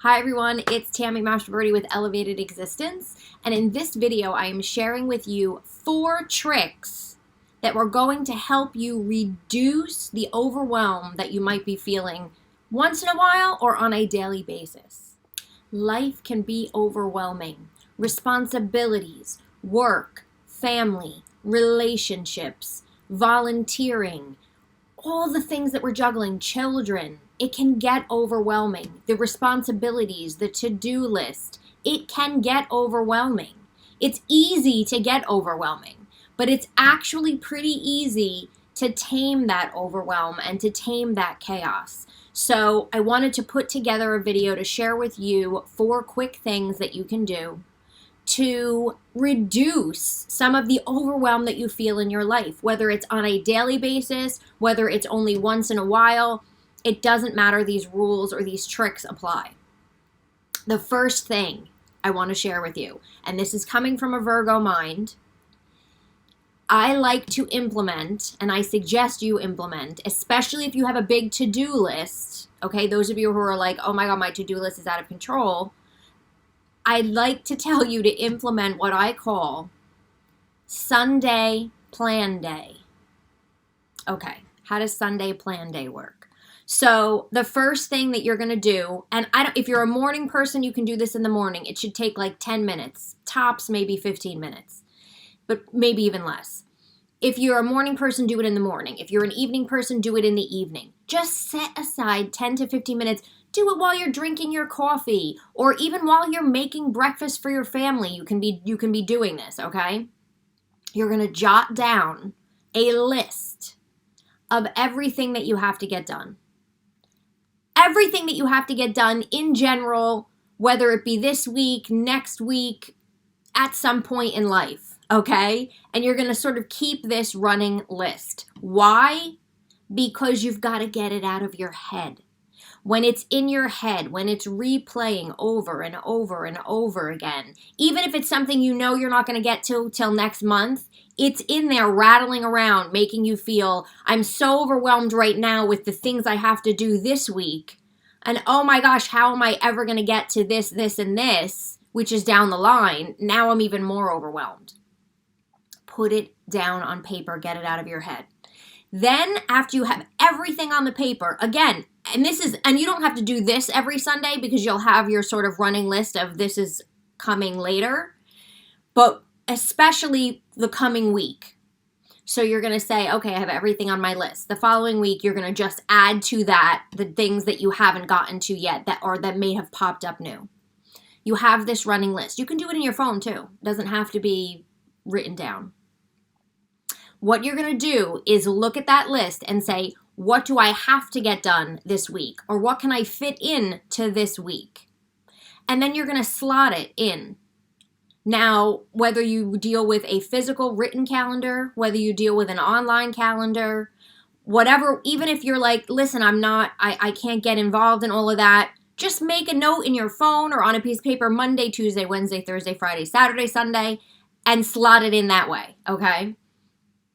Hi everyone, it's Tammy Mastroberte with Elevated Existence, and in this video I am sharing with you 4 tricks that were going to help you reduce the overwhelm that you might be feeling once in a while or on a daily basis. Life can be overwhelming. Responsibilities, work, family, relationships, volunteering, all the things that we're juggling, children, it can get overwhelming. The responsibilities, the to-do list, it can get overwhelming. It's easy to get overwhelming, but it's actually pretty easy to tame that overwhelm and to tame that chaos. So I wanted to put together a video to share with you 4 quick things that you can do to reduce some of the overwhelm that you feel in your life, whether it's on a daily basis, whether it's only once in a while. It doesn't matter. These rules or these tricks apply. The first thing I want to share with you, and this is coming from a Virgo mind, I like to implement, and I suggest you implement, especially if you have a big to-do list, okay, those of you who are like, oh my God, my to-do list is out of control, I'd like to tell you to implement what I call Sunday Plan Day. Okay, how does Sunday Plan Day work? So the first thing that you're going to do, and if you're a morning person, you can do this in the morning. It should take like 10 minutes, tops maybe 15 minutes, but maybe even less. If you're a morning person, do it in the morning. If you're an evening person, do it in the evening. Just set aside 10 to 15 minutes. Do it while you're drinking your coffee, or even while you're making breakfast for your family. You can be doing this, okay? You're going to jot down a list of everything that you have to get done. Everything that you have to get done in general, whether it be this week, next week, at some point in life, okay? And you're going to sort of keep this running list. Why? Because you've got to get it out of your head. When it's in your head, when it's replaying over and over and over again, even if it's something you know you're not going to get to till next month, it's in there rattling around, making you feel, I'm so overwhelmed right now with the things I have to do this week. And oh my gosh, how am I ever going to get to this, this, and this, which is down the line? Now I'm even more overwhelmed. Put it down on paper, get it out of your head. Then after you have everything on the paper, again, and you don't have to do this every Sunday because you'll have your sort of running list of this is coming later, but especially the coming week. So you're going to say, okay, I have everything on my list. The following week, you're going to just add to that the things that you haven't gotten to yet that may have popped up new. You have this running list. You can do it in your phone too. It doesn't have to be written down. What you're going to do is look at that list and say, what do I have to get done this week? Or what can I fit in to this week? And then you're going to slot it in. Now, whether you deal with a physical written calendar, whether you deal with an online calendar, whatever, even if you're like, listen, I can't get involved in all of that, just make a note in your phone or on a piece of paper, Monday, Tuesday, Wednesday, Thursday, Friday, Saturday, Sunday, and slot it in that way, okay?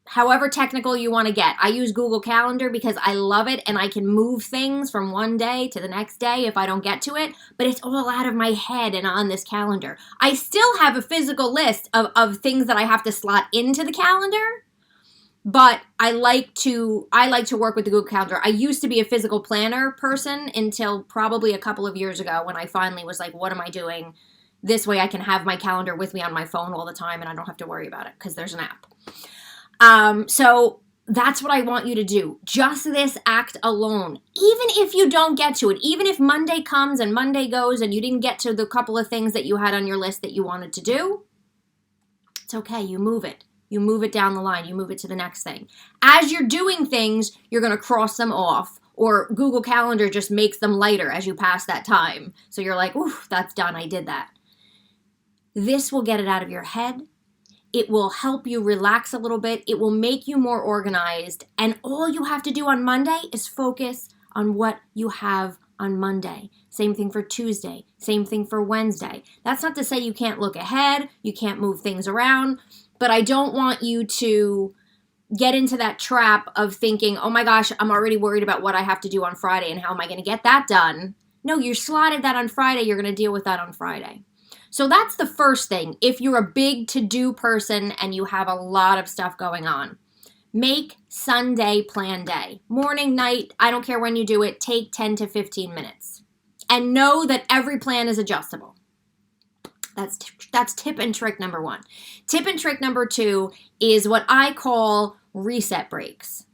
However technical you want to get. I use Google Calendar because I love it and I can move things from one day to the next day if I don't get to it, but it's all out of my head and on this calendar. I still have a physical list of things that I have to slot into the calendar, but I like to work with the Google Calendar. I used to be a physical planner person until probably a couple of years ago when I finally was like, what am I doing? This way I can have my calendar with me on my phone all the time and I don't have to worry about it because there's an app. So that's what I want you to do. Just this act alone, even if you don't get to it, even if Monday comes and Monday goes and you didn't get to the couple of things that you had on your list that you wanted to do, it's okay. You move it. You move it down the line. You move it to the next thing. As you're doing things, you're going to cross them off, or Google Calendar just makes them lighter as you pass that time. So you're like, ooh, that's done. I did that. This will get it out of your head. It will help you relax a little bit. It will make you more organized. And all you have to do on Monday is focus on what you have on Monday. Same thing for Tuesday. Same thing for Wednesday. That's not to say you can't look ahead. You can't move things around. But I don't want you to get into that trap of thinking, oh my gosh, I'm already worried about what I have to do on Friday and how am I going to get that done? No, you slotted that on Friday. You're going to deal with that on Friday. So that's the first thing. If you're a big to-do person and you have a lot of stuff going on, make Sunday plan day. Morning, night, I don't care when you do it, take 10 to 15 minutes. And know that every plan is adjustable. That's tip and trick number 1. Tip and trick number 2 is what I call reset breaks.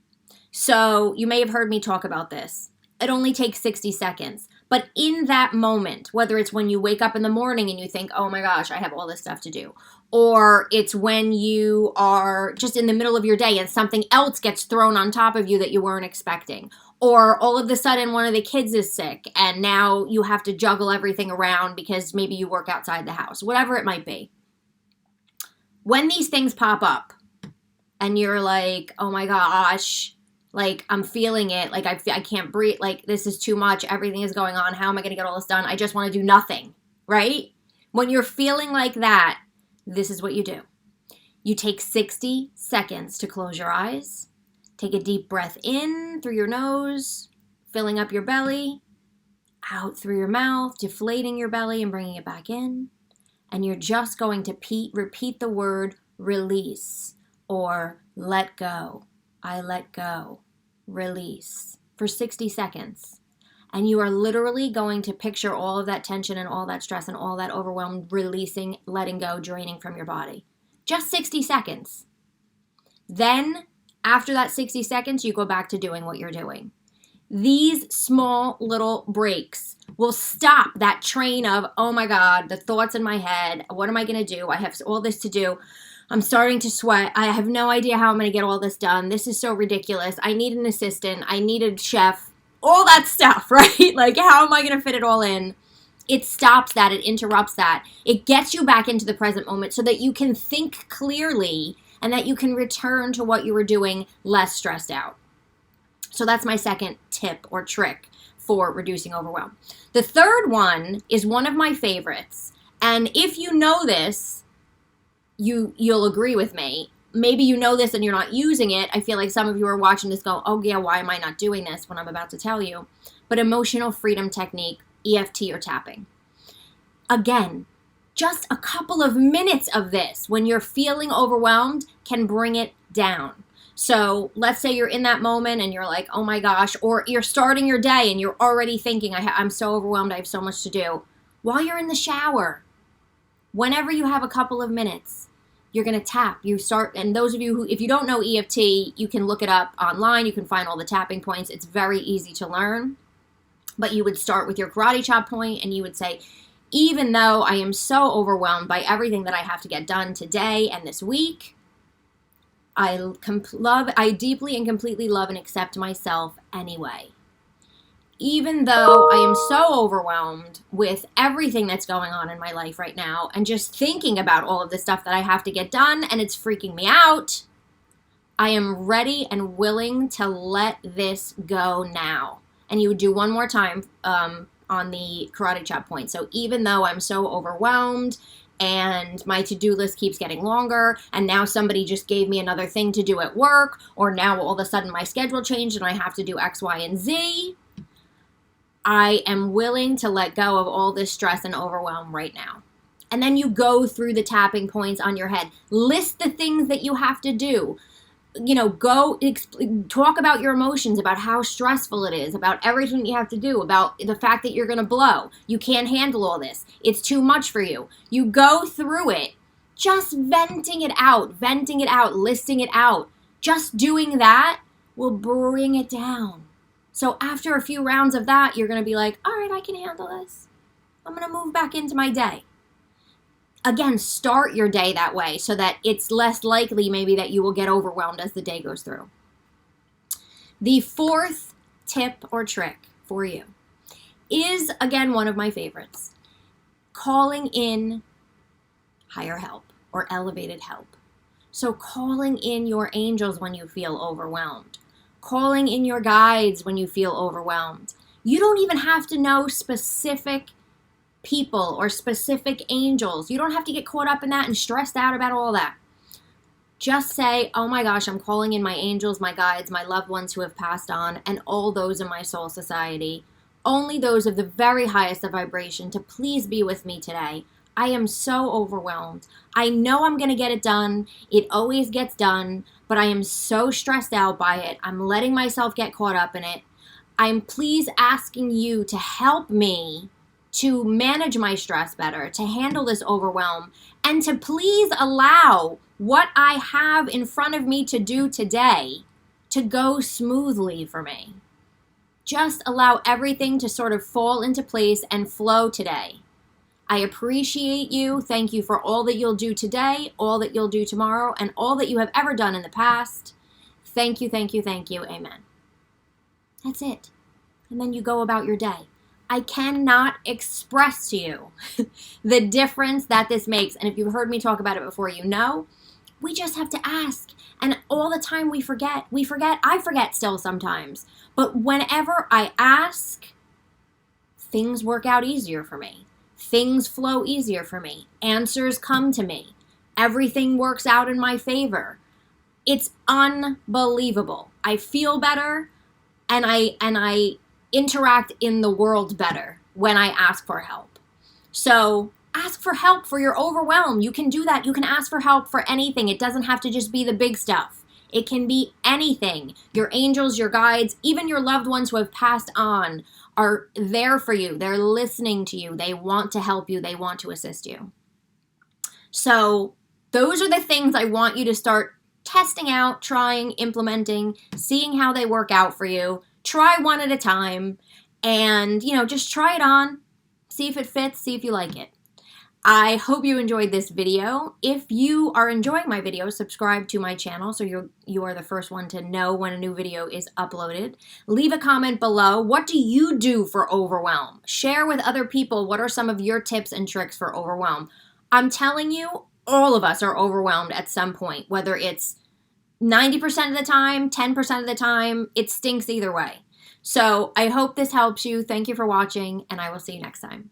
So you may have heard me talk about this. It only takes 60 seconds. But in that moment, whether it's when you wake up in the morning and you think, oh my gosh, I have all this stuff to do, or it's when you are just in the middle of your day and something else gets thrown on top of you that you weren't expecting, or all of a sudden one of the kids is sick and now you have to juggle everything around because maybe you work outside the house, whatever it might be. When these things pop up and you're like, oh my gosh, like I'm feeling it, like I can't breathe, like this is too much, everything is going on, how am I going to get all this done? I just want to do nothing, right? When you're feeling like that, this is what you do. You take 60 seconds to close your eyes, take a deep breath in through your nose, filling up your belly, out through your mouth, deflating your belly and bringing it back in. And you're just going to repeat the word release or let go. I let go. Release for 60 seconds. And you are literally going to picture all of that tension and all that stress and all that overwhelm releasing, letting go, draining from your body. Just 60 seconds. Then, after that 60 seconds, you go back to doing what you're doing. These small little breaks will stop that train of, oh my God, the thoughts in my head. What am I going to do? I have all this to do. I'm starting to sweat. I have no idea how I'm going to get all this done. This is so ridiculous. I need an assistant. I need a chef. All that stuff, right? Like, how am I going to fit it all in? It stops that. It interrupts that. It gets you back into the present moment so that you can think clearly and that you can return to what you were doing less stressed out. So that's my second tip or trick for reducing overwhelm. The third one is one of my favorites. And if you know this, you'll agree with me. Maybe you know this and you're not using it. I feel like some of you are watching this go, oh yeah, why am I not doing this when I'm about to tell you? But emotional freedom technique, EFT or tapping. Again, just a couple of minutes of this when you're feeling overwhelmed can bring it down. So let's say you're in that moment and you're like, oh my gosh, or you're starting your day and you're already thinking, I'm so overwhelmed, I have so much to do. While you're in the shower, whenever you have a couple of minutes, you're going to tap. You start, and those of you who, if you don't know EFT, you can look it up online. You can find all the tapping points. It's very easy to learn. But you would start with your karate chop point and you would say, even though I am so overwhelmed by everything that I have to get done today and this week, I deeply and completely love and accept myself anyway. Even though I am so overwhelmed with everything that's going on in my life right now and just thinking about all of the stuff that I have to get done and it's freaking me out, I am ready and willing to let this go now. And you would do one more time on the karate chop point. So even though I'm so overwhelmed and my to-do list keeps getting longer, and now somebody just gave me another thing to do at work, or now all of a sudden my schedule changed and I have to do X, Y, and Z, I am willing to let go of all this stress and overwhelm right now. And then you go through the tapping points on your head. List the things that you have to do. You know, talk about your emotions, about how stressful it is, about everything you have to do, about the fact that you're going to blow. You can't handle all this. It's too much for you. You go through it, just venting it out, listing it out. Just doing that will bring it down. So after a few rounds of that, you're going to be like, all right, I can handle this. I'm going to move back into my day. Again, start your day that way so that it's less likely maybe that you will get overwhelmed as the day goes through. The fourth tip or trick for you is, again, one of my favorites. Calling in higher help or elevated help. So calling in your angels when you feel overwhelmed. Calling in your guides when you feel overwhelmed. You don't even have to know specific people or specific angels. You don't have to get caught up in that and stressed out about all that. Just say, oh my gosh, I'm calling in my angels, my guides, my loved ones who have passed on, and all those in my soul society, only those of the very highest of vibration to please be with me today. I am so overwhelmed. I know I'm going to get it done. It always gets done, but I am so stressed out by it. I'm letting myself get caught up in it. I'm please asking you to help me to manage my stress better, to handle this overwhelm, and to please allow what I have in front of me to do today to go smoothly for me. Just allow everything to sort of fall into place and flow today. I appreciate you. Thank you for all that you'll do today, all that you'll do tomorrow, and all that you have ever done in the past. Thank you, thank you, thank you. Amen. That's it. And then you go about your day. I cannot express to you the difference that this makes. And if you've heard me talk about it before, you know, we just have to ask. And all the time we forget. I forget still sometimes. But whenever I ask, things work out easier for me. Things flow easier for me. Answers come to me. Everything works out in my favor. It's unbelievable. I feel better and I interact in the world better when I ask for help. So ask for help for your overwhelm. You can do that. You can ask for help for anything. It doesn't have to just be the big stuff. It can be anything. Your angels, your guides, even your loved ones who have passed on are there for you. They're listening to you. They want to help you. They want to assist you. So those are the things I want you to start testing out, trying, implementing, seeing how they work out for you. Try one at a time and, just try it on. See if it fits. See if you like it. I hope you enjoyed this video. If you are enjoying my videos, subscribe to my channel so you are the first one to know when a new video is uploaded. Leave a comment below. What do you do for overwhelm? Share with other people what are some of your tips and tricks for overwhelm. I'm telling you, all of us are overwhelmed at some point, whether it's 90% of the time, 10% of the time, it stinks either way. So I hope this helps you. Thank you for watching, and I will see you next time.